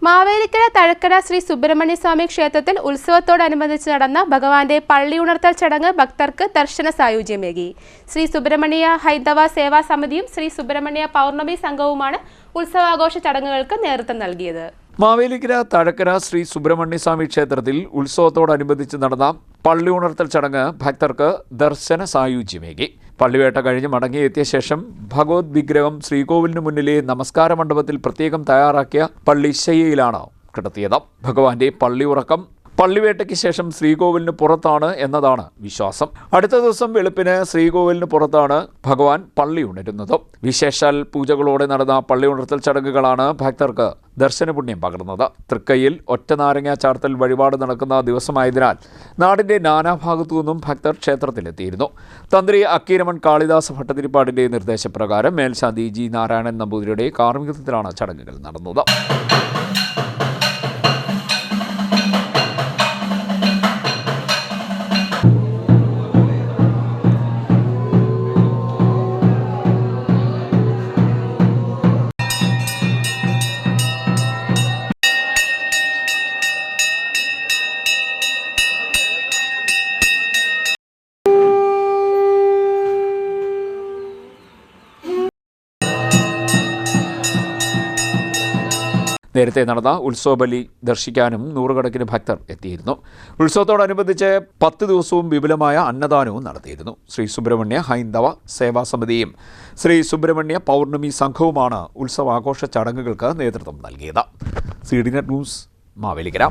മാവേലിക്കര തഴക്കര ശ്രീ സുബ്രഹ്മണ്യ സ്വാമി ക്ഷേത്രത്തിൽ ഉത്സവത്തോടനുബന്ധിച്ച് നടന്ന ഭഗവാന്റെ പള്ളിയുണർത്തൽ ചടങ്ങ് ഭക്തർക്ക് ദർശന സായുജ്യമേകി. ശ്രീ സുബ്രഹ്മണ്യ ഹൈന്ദവ സേവാ സമിതിയും ശ്രീ സുബ്രഹ്മണ്യ പൗർണമി സംഘവുമാണ് ഉത്സവാഘോഷ ചടങ്ങുകൾക്ക് നേതൃത്വം നൽകിയത്. മാവേലിക്കര തഴക്കര ശ്രീ സുബ്രഹ്മണ്യ സ്വാമി ക്ഷേത്രത്തിൽ ഉത്സവത്തോടനുബന്ധിച്ച് നടന്ന പള്ളിയുണർത്തൽ ചടങ്ങ് ഭക്തർക്ക് ദർശന സായുജ്യമേകി. പള്ളിവേട്ട കഴിഞ്ഞ് മടങ്ങിയെത്തിയ ശേഷം ഭഗവത് വിഗ്രഹം ശ്രീകോവിലിന് മുന്നിലെ നമസ്കാര മണ്ഡപത്തിൽ പ്രത്യേകം തയ്യാറാക്കിയ പള്ളിശയ്യയിലാണ് കിടത്തിയത്. ഭഗവാന്റെ പള്ളിയുറക്കം പള്ളിവേട്ടയ്ക്ക് ശേഷം ശ്രീകോവിലിന് പുറത്താണ് എന്നതാണ് വിശ്വാസം. അടുത്ത ദിവസം വെളുപ്പിന് ശ്രീകോവിലിന് പുറത്താണ് ഭഗവാൻ പള്ളി ഉണരുന്നത്. വിശേഷാൽ പൂജകളോടെ നടന്ന പള്ളിയുണർത്തൽ ചടങ്ങുകളാണ് ഭക്തർക്ക് ദർശനപുണ്യം പകർന്നത്. തൃക്കൈയിൽ ഒറ്റനാരങ്ങ ചാർത്തൽ വഴിപാട് നടക്കുന്ന ദിവസമായതിനാൽ നാടിന്റെ നാനാഭാഗത്തു നിന്നും ഭക്തർ ക്ഷേത്രത്തിലെത്തിയിരുന്നു. തന്ത്രി അക്കീരമൺ കാളിദാസ ഭട്ടതിരിപ്പാടിന്റെ നിർദ്ദേശപ്രകാരം മേൽശാന്തി ജി നാരായണൻ നമ്പൂതിരിയുടെ കാർമ്മികത്വത്തിലാണ് ചടങ്ങുകൾ നടന്നത്. നേരത്തെ നടന്ന ഉത്സവബലി ദർശിക്കാനും നൂറുകണക്കിന് ഭക്തർ എത്തിയിരുന്നു. ഉത്സവത്തോടനുബന്ധിച്ച് 10 ദിവസവും വിപുലമായ അന്നദാനവും നടത്തിയിരുന്നു. ശ്രീ സുബ്രഹ്മണ്യ ഹൈന്ദവ സേവാ സമിതിയും ശ്രീ സുബ്രഹ്മണ്യ പൗർണമി സംഘവുമാണ് ഉത്സവാഘോഷ ചടങ്ങുകൾക്ക് നേതൃത്വം നൽകിയത്. CDNet news, Mavelikkara.